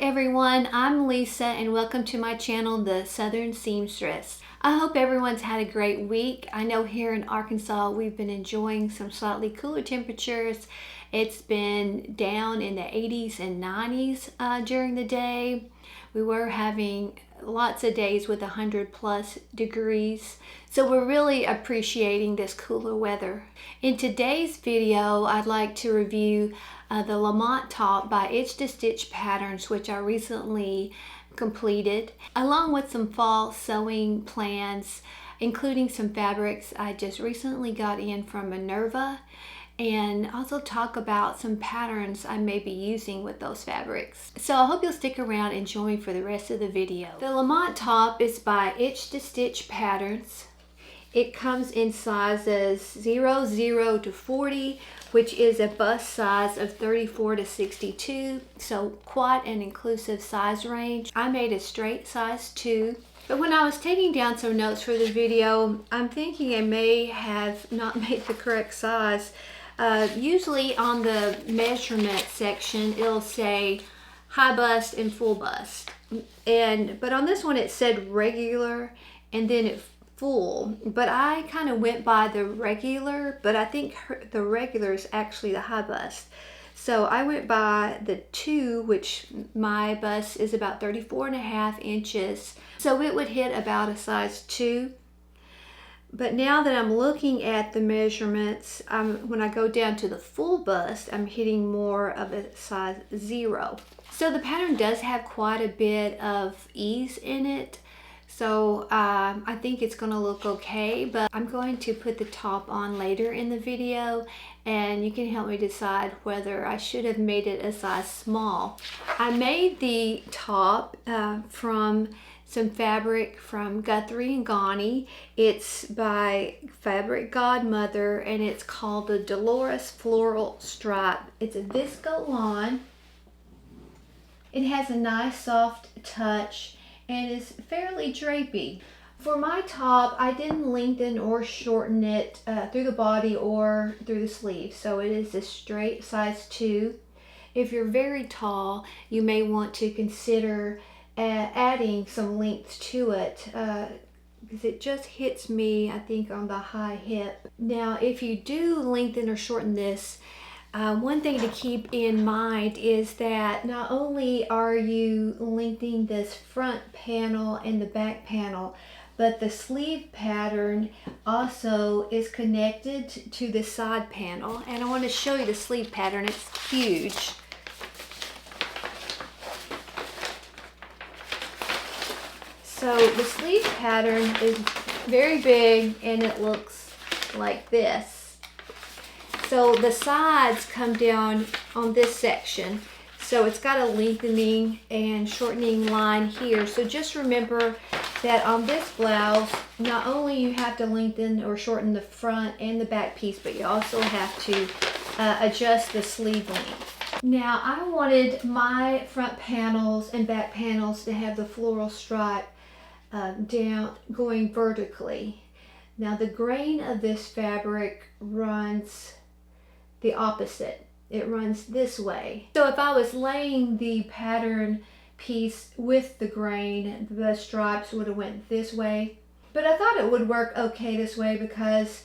everyone, I'm Lisa and welcome to my channel, The Southern Seamstress. I hope everyone's had a great week. I know here in Arkansas we've been enjoying some slightly cooler temperatures. It's been down in the 80s and 90s during the day. We were having lots of days with 100+ degrees. So we're really appreciating this cooler weather. In today's video, I'd like to review the Lamont top by Itch to Stitch Patterns, which I recently completed, along with some fall sewing plans, including some fabrics I just recently got in from Minerva, and also talk about some patterns I may be using with those fabrics. So I hope you'll stick around and join me for the rest of the video. The Lamont top is by Itch to Stitch Patterns. It comes in sizes 0 to 40, which is a bust size of 34 to 62, so quite an inclusive size range. I made a straight size 2. But when I was taking down some notes for the video, I'm thinking I may have not made the correct size. Usually on the measurement section, it'll say high bust and full bust. But on this one, it said regular and then it full. But I kind of went by the regular, but I think the regular is actually the high bust. So I went by the 2, which my bust is about 34.5 inches. So it would hit about a size 2. But now that I'm looking at the measurements, when I go down to the full bust, I'm hitting more of a size 0. So the pattern does have quite a bit of ease in it. So I think it's going to look okay, but I'm going to put the top on later in the video and you can help me decide whether I should have made it a size small. I made the top from some fabric from Guthrie and Ghani. It's by Fabric Godmother and it's called the Dolores Floral Stripe. It's a visco lawn. It has a nice soft touch and is fairly drapey. For my top, I didn't lengthen or shorten it through the body or through the sleeve, so it is a straight size 2. If you're very tall, you may want to consider adding some length to it because it just hits me, I think, on the high hip. Now, if you do lengthen or shorten this, one thing to keep in mind is that not only are you lengthening this front panel and the back panel, but the sleeve pattern also is connected to the side panel. And I want to show you the sleeve pattern. It's huge. So the sleeve pattern is very big and it looks like this. So the sides come down on this section. So it's got a lengthening and shortening line here. So just remember that on this blouse, not only you have to lengthen or shorten the front and the back piece, but you also have to adjust the sleeve length. Now I wanted my front panels and back panels to have the floral stripe down going vertically. Now the grain of this fabric runs the opposite. It runs this way. So if I was laying the pattern piece with the grain, the stripes would have went this way. But I thought it would work okay this way because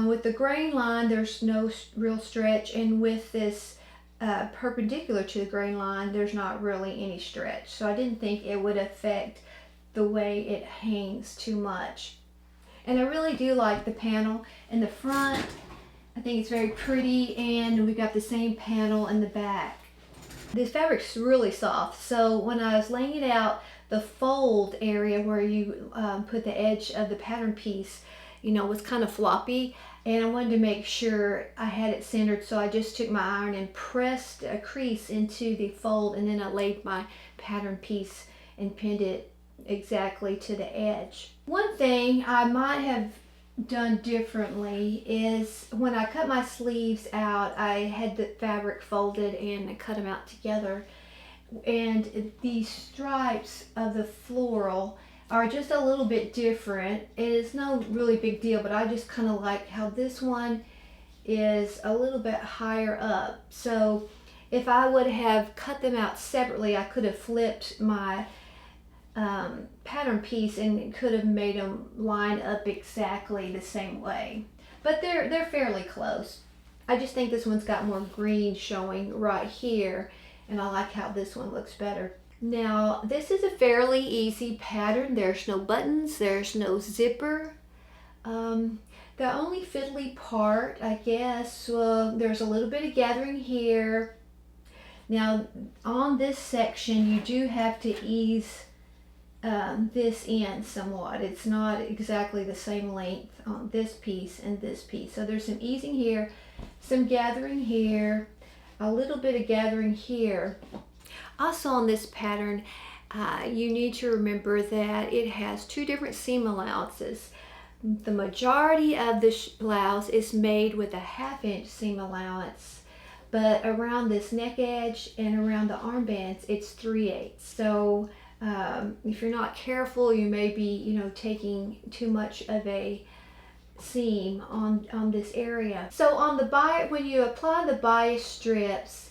with the grain line there's no real stretch, and with this perpendicular to the grain line there's not really any stretch. So I didn't think it would affect the way it hangs too much. And I really do like the panel in the front. I think it's very pretty, and we got the same panel in the back. This fabric's really soft, so when I was laying it out, the fold area where you put the edge of the pattern piece, was kind of floppy, and I wanted to make sure I had it centered, so I just took my iron and pressed a crease into the fold, and then I laid my pattern piece and pinned it exactly to the edge. One thing I might have done differently is when I cut my sleeves out, I had the fabric folded and I cut them out together, and the stripes of the floral are just a little bit different. It's no really big deal, but I just kind of like how this one is a little bit higher up. So if I would have cut them out separately, I could have flipped my pattern piece and could have made them line up exactly the same way. But they're fairly close. I just think this one's got more green showing right here, and I like how this one looks better. Now, this is a fairly easy pattern. There's no buttons, there's no zipper. The only fiddly part, I guess, there's a little bit of gathering here. Now, on this section, you do have to ease this in somewhat. It's not exactly the same length on this piece and this piece. So there's some easing here, some gathering here, a little bit of gathering here. Also on this pattern, you need to remember that it has two different seam allowances. The majority of the blouse is made with a 1/2 inch seam allowance, but around this neck edge and around the armbands, it's 3/8. So if you're not careful, you may be, taking too much of a seam on this area. So on the bias, when you apply the bias strips,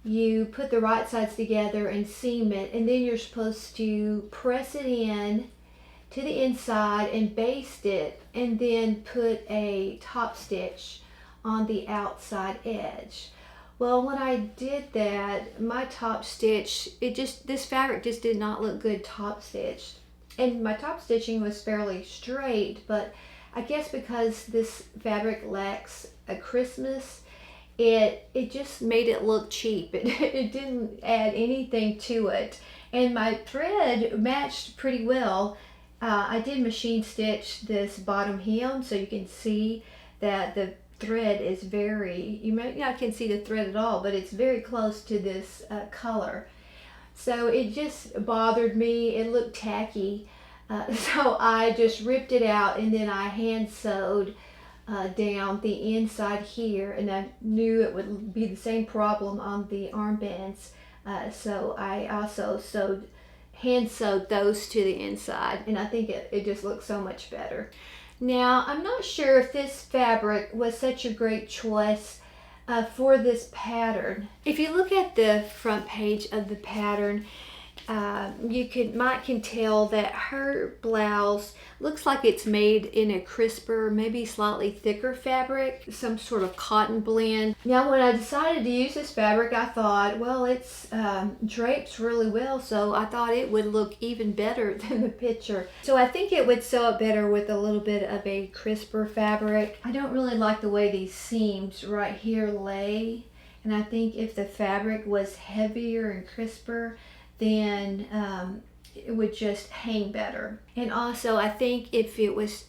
you put the right sides together and seam it, and then you're supposed to press it in to the inside and baste it, and then put a top stitch on the outside edge. Well, when I did that, my top stitch, this fabric just did not look good top stitched. And my top stitching was fairly straight, but I guess because this fabric lacks a crispness, it just made it look cheap. It didn't add anything to it. And my thread matched pretty well. I did machine stitch this bottom hem, so you can see that the thread is you might not can see the thread at all, but it's very close to this color. So it just bothered me. It looked tacky. So I just ripped it out, and then I hand sewed down the inside here, and I knew it would be the same problem on the armbands. So I also hand sewed those to the inside, and I think it just looks so much better. Now, I'm not sure if this fabric was such a great choice for this pattern. If you look at the front page of the pattern, you can tell that her blouse looks like it's made in a crisper, maybe slightly thicker fabric, some sort of cotton blend. Now, when I decided to use this fabric, I thought, well, it's drapes really well, so I thought it would look even better than the picture. So I think it would sew up better with a little bit of a crisper fabric. I don't really like the way these seams right here lay, and I think if the fabric was heavier and crisper, then it would just hang better. And also, I think if it was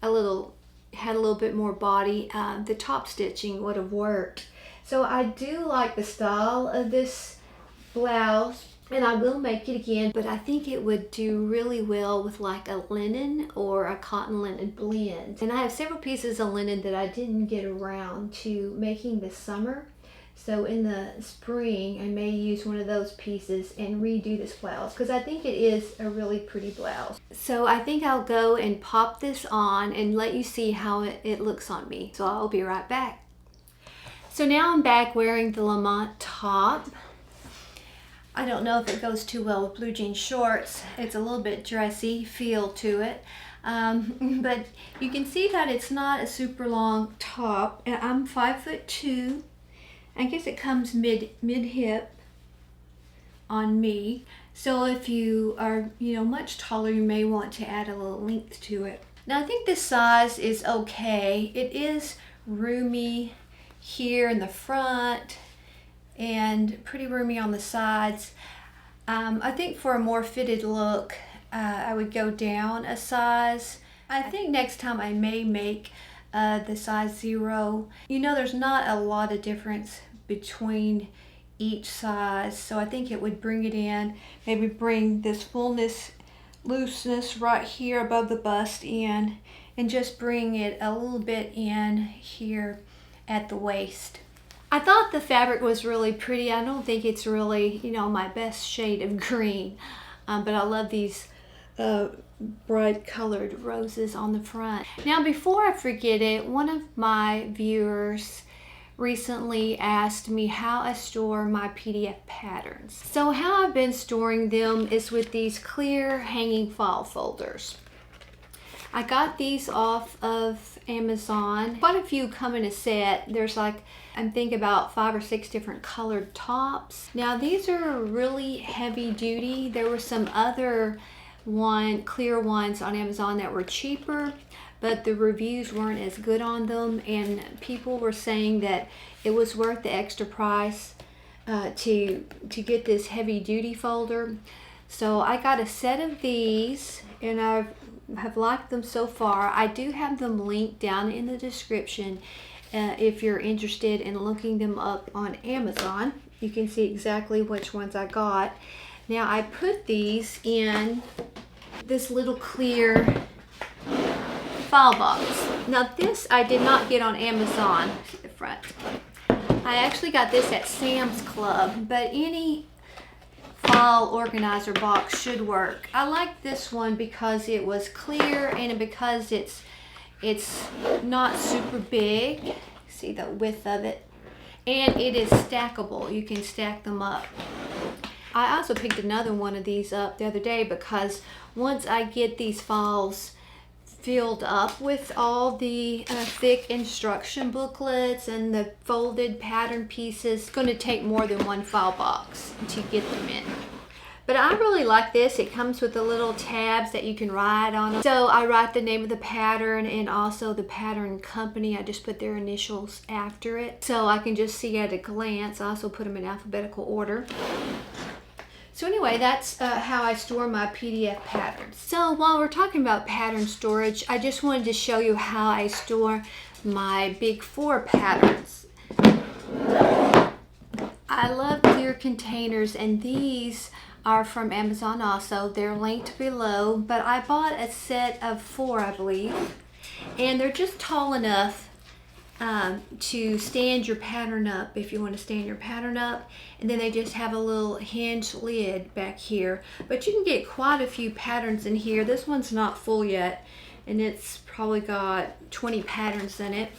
had a little bit more body, the top stitching would have worked. So I do like the style of this blouse, and I will make it again, but I think it would do really well with like a linen or a cotton linen blend. And I have several pieces of linen that I didn't get around to making this summer. So in the spring, I may use one of those pieces and redo this blouse, because I think it is a really pretty blouse. So I think I'll go and pop this on and let you see how it looks on me. So I'll be right back. So now I'm back wearing the Lamont top. I don't know if it goes too well with blue jean shorts. It's a little bit dressy feel to it. But you can see that it's not a super long top. And I'm 5'2". I guess it comes mid-hip on me. So if you are, much taller, you may want to add a little length to it. Now I think this size is okay. It is roomy here in the front and pretty roomy on the sides. I think for a more fitted look, I would go down a size. I think next time I may make the size 0. There's not a lot of difference between each size, so I think it would bring it in, maybe bring this fullness, looseness right here above the bust in, and just bring it a little bit in here at the waist. I thought the fabric was really pretty. I don't think it's really, my best shade of green, but I love these bright colored roses on the front. Now, before I forget it, one of my viewers recently asked me how I store my PDF patterns. So how I've been storing them is with these clear hanging file folders. I got these off of Amazon. Quite a few come in a set. There's like, I'm thinking about 5 or 6 different colored tops. Now these are really heavy duty. There were some other clear ones on Amazon that were cheaper, but the reviews weren't as good on them, and people were saying that it was worth the extra price to get this heavy duty folder. So I got a set of these, and I have liked them so far. I do have them linked down in the description if you're interested in looking them up on Amazon. You can see exactly which ones I got. Now I put these in this little clear file box. Now this I did not get on Amazon. See the front. I actually got this at Sam's Club, but any file organizer box should work. I like this one because it was clear and because it's not super big. See the width of it, and it is stackable. You can stack them up. I also picked another one of these up the other day because once I get these files filled up with all the thick instruction booklets and the folded pattern pieces, it's going to take more than one file box to get them in. But I really like this. It comes with the little tabs that you can write on them. So I write the name of the pattern and also the pattern company. I just put their initials after it, so I can just see at a glance. I also put them in alphabetical order. So anyway, that's how I store my PDF patterns. So while we're talking about pattern storage, I just wanted to show you how I store my Big 4 patterns. I love clear containers, and these are from Amazon also. They're linked below, but I bought a set of 4, I believe, and they're just tall enough to stand your pattern up if you want to stand your pattern up, and then they just have a little hinge lid back here, but you can get quite a few patterns in here. This one's not full yet, and it's probably got 20 patterns in it.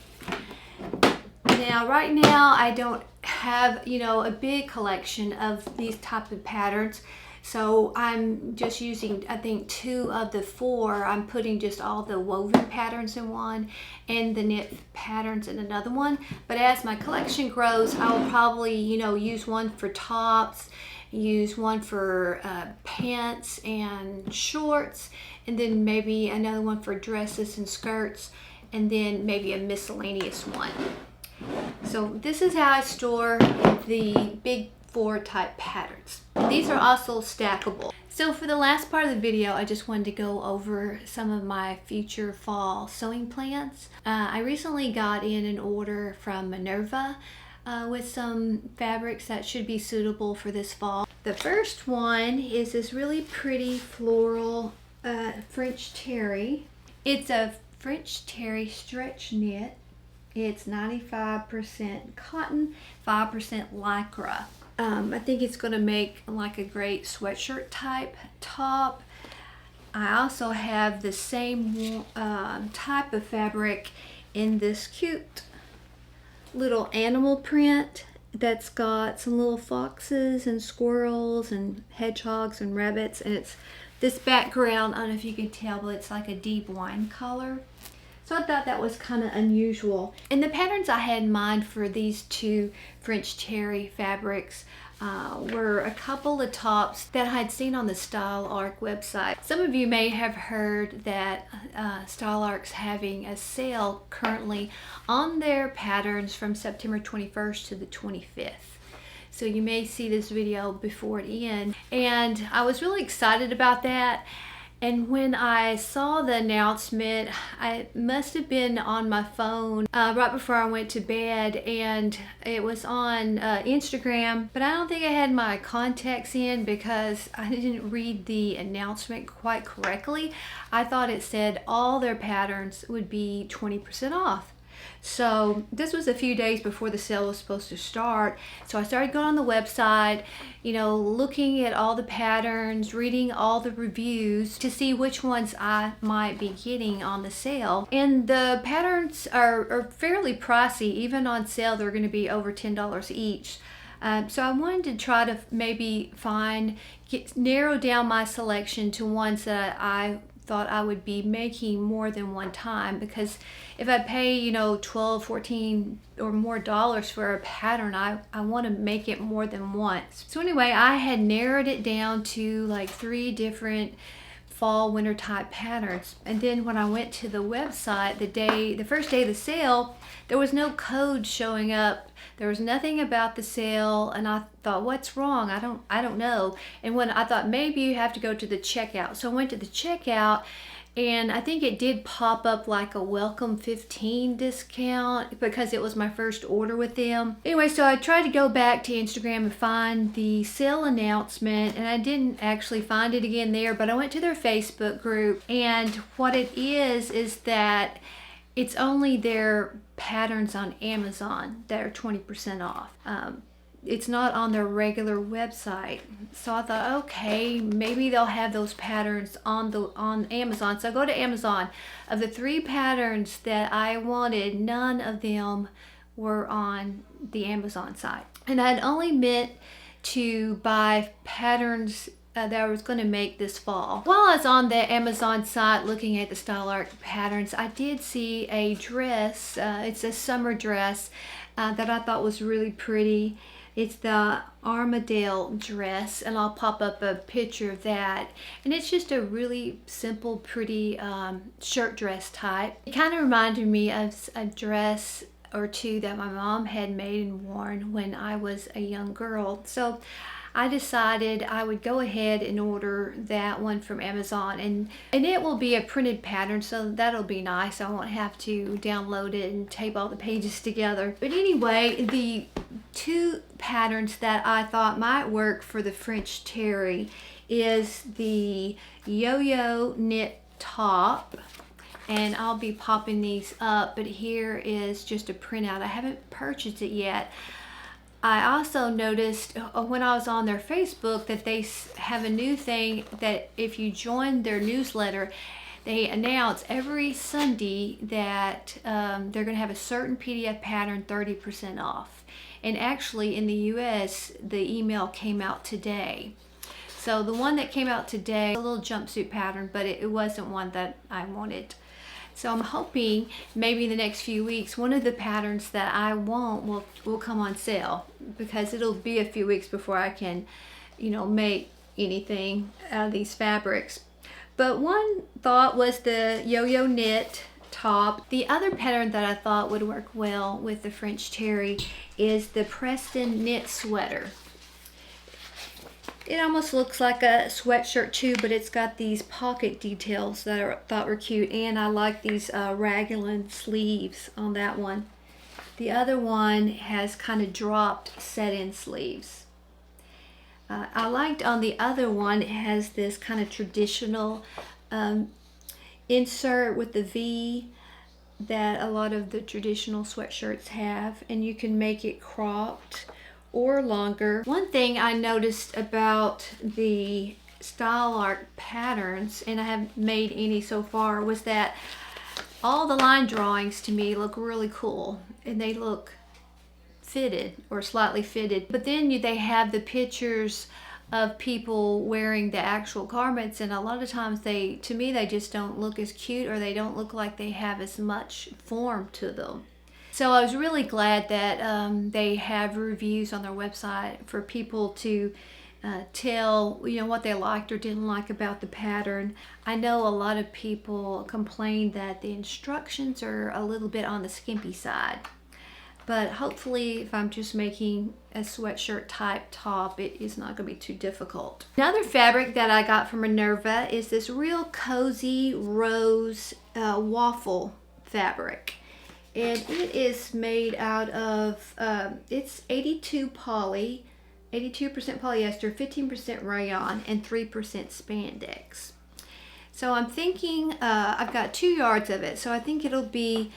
Now right now I don't have, you know, a big collection of these type of patterns, so I'm just using, I think, 2 of the 4. I'm putting just all the woven patterns in one and the knit patterns in another one. But as my collection grows, I will probably, you know, use one for tops, use one for pants and shorts, and then maybe another one for dresses and skirts, and then maybe a miscellaneous one. So this is how I store the Big 4 type patterns. These are also stackable. So for the last part of the video, I just wanted to go over some of my future fall sewing plans. I recently got in an order from Minerva with some fabrics that should be suitable for this fall. The first one is this really pretty floral French terry. It's a French terry stretch knit. It's 95% cotton, 5% lycra. I think it's going to make like a great sweatshirt type top. I also have the same type of fabric in this cute little animal print that's got some little foxes and squirrels and hedgehogs and rabbits, and it's this background, I don't know if you can tell, but it's like a deep wine color. So I thought that was kind of unusual. And the patterns I had in mind for these 2 French terry fabrics were a couple of tops that I had seen on the Style Arc website. Some of you may have heard that Style Arc's having a sale currently on their patterns from September 21st to the 25th. So you may see this video before it ends. And I was really excited about that. And when I saw the announcement, I must have been on my phone right before I went to bed, and it was on Instagram, but I don't think I had my contacts in because I didn't read the announcement quite correctly. I thought it said all their patterns would be 20% off. So this was a few days before the sale was supposed to start. So I started going on the website, looking at all the patterns, reading all the reviews to see which ones I might be getting on the sale. And the patterns are fairly pricey. Even on sale, they're going to be over $10 each. So I wanted to try to maybe narrow down my selection to ones that I thought I would be making more than one time, because if I pay $12, $14 or more for a pattern, I want to make it more than once. So anyway, I had narrowed it down to like 3 different fall winter type patterns. And then when I went to the website the first day of the sale, there was no code showing up. There was nothing about the sale, and I thought, what's wrong? I don't know. And when I thought maybe you have to go to the checkout. So I went to the checkout, and I think it did pop up like a welcome 15 discount because it was my first order with them. Anyway, so I tried to go back to Instagram and find the sale announcement, and I didn't actually find it again there, but I went to their Facebook group, and what it is that it's only their patterns on Amazon that are 20% off. It's not on their regular website. So I thought, okay, maybe they'll have those patterns on Amazon. So I go to Amazon. Of the 3 patterns that I wanted, none of them were on the Amazon site. And I'd only meant to buy patterns that I was going to make this fall. While I was on the Amazon site looking at the Style Art patterns, I did see a dress. It's a summer dress that I thought was really pretty. It's the Armadale dress, and I'll pop up a picture of that. And it's just a really simple, pretty shirt dress type. It kind of reminded me of a dress or two that my mom had made and worn when I was a young girl. So I decided I would go ahead and order that one from Amazon, and it will be a printed pattern, so that'll be nice. I won't have to download it and tape all the pages together. But anyway, the 2 patterns that I thought might work for the French Terry is the yo-yo knit top, and I'll be popping these up, but here is just a printout. I haven't purchased it yet. I also noticed when I was on their Facebook that they have a new thing that if you join their newsletter, they announce every Sunday that they're going to have a certain PDF pattern 30% off. And actually in the US, the email came out today. So the one that came out today, a little jumpsuit pattern, but it wasn't one that I wanted. So I'm hoping maybe in the next few weeks, one of the patterns that I want will come on sale, because it'll be a few weeks before I can, make anything out of these fabrics. But one thought was the yo-yo knit top. The other pattern that I thought would work well with the French Terry is the Preston knit sweater. It almost looks like a sweatshirt too, but it's got these pocket details that I thought were cute, and I like these raglan sleeves on that one. The other one has kind of dropped set-in sleeves. I liked on the other one, it has this kind of traditional insert with the V that a lot of the traditional sweatshirts have, and you can make it cropped or longer. One thing I noticed about the Style Art patterns, and I haven't made any so far, was that all the line drawings to me look really cool, and they look fitted or slightly fitted. But then they have the pictures of people wearing the actual garments, and a lot of times to me they just don't look as cute, or they don't look like they have as much form to them. So I was really glad that they have reviews on their website for people to tell what they liked or didn't like about the pattern. I know a lot of people complain that the instructions are a little bit on the skimpy side, but hopefully if I'm just making a sweatshirt type top, it is not going to be too difficult. Another fabric that I got from Minerva is this real cozy rose waffle fabric. And it is made out of, it's 82% polyester, 15% rayon, and 3% spandex. So I'm thinking, I've got 2 yards of it, so I think it'll be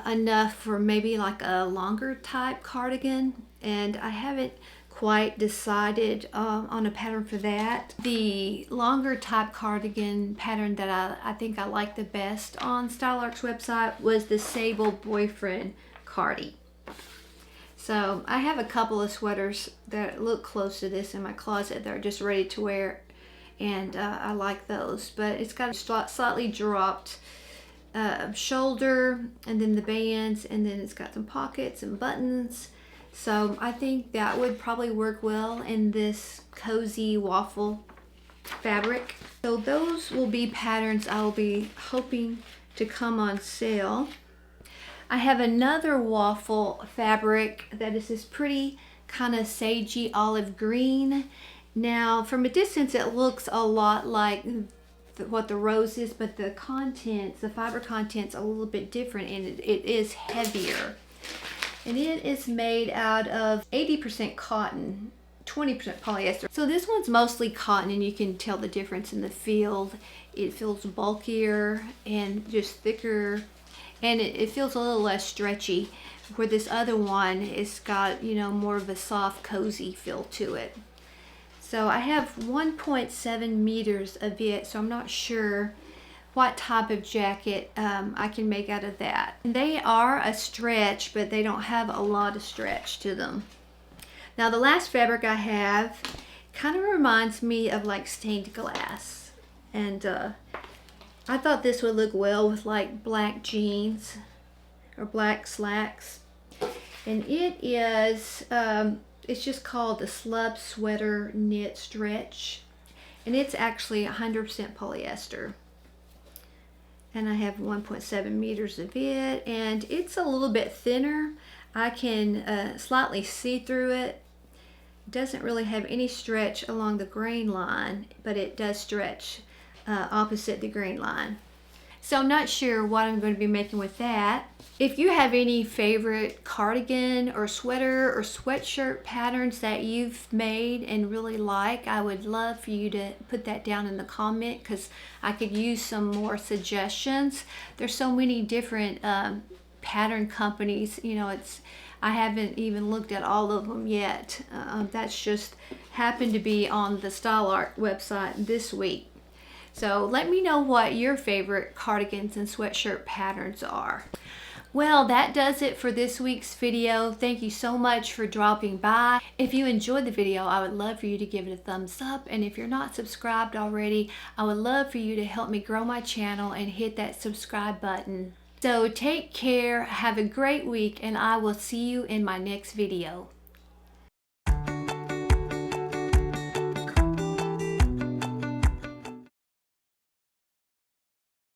enough for maybe like a longer type cardigan, and I haven't quite decided on a pattern for that. The longer type cardigan pattern that I think I like the best on StyleArt's website was the Sable Boyfriend Cardi. So I have a couple of sweaters that look close to this in my closet that are just ready to wear, and I like those. But it's got a slightly dropped shoulder, and then the bands, and then it's got some pockets and buttons. So I think that would probably work well in this cozy waffle fabric. So those will be patterns I'll be hoping to come on sale. I have another waffle fabric that is this pretty kind of sagey olive green. Now from a distance it looks a lot like what the rose is, but the contents, the fiber contents, a little bit different, and it is heavier. And it is made out of 80% cotton, 20% polyester. So this one's mostly cotton, and you can tell the difference in the feel. It feels bulkier and just thicker, and it feels a little less stretchy, where this other one is got, you know, more of a soft, cozy feel to it. So I have 1.7 meters of it, so I'm not sure what type of jacket I can make out of that. They are a stretch, but they don't have a lot of stretch to them. Now the last fabric I have kind of reminds me of like stained glass, and I thought this would look well with like black jeans or black slacks. And it is it's just called the Slub Sweater Knit Stretch, and it's actually 100% polyester. And I have 1.7 meters of it, and it's a little bit thinner. I can slightly see through it. It doesn't really have any stretch along the grain line, but it does stretch opposite the grain line. So I'm not sure what I'm going to be making with that. If you have any favorite cardigan or sweater or sweatshirt patterns that you've made and really like, I would love for you to put that down in the comment, because I could use some more suggestions. There's so many different pattern companies, you know, I haven't even looked at all of them yet. That's just happened to be on the StyleArt website this week. So let me know what your favorite cardigans and sweatshirt patterns are. Well, that does it for this week's video. Thank you so much for dropping by. If you enjoyed the video, I would love for you to give it a thumbs up. And if you're not subscribed already, I would love for you to help me grow my channel and hit that subscribe button. So take care, have a great week, and I will see you in my next video.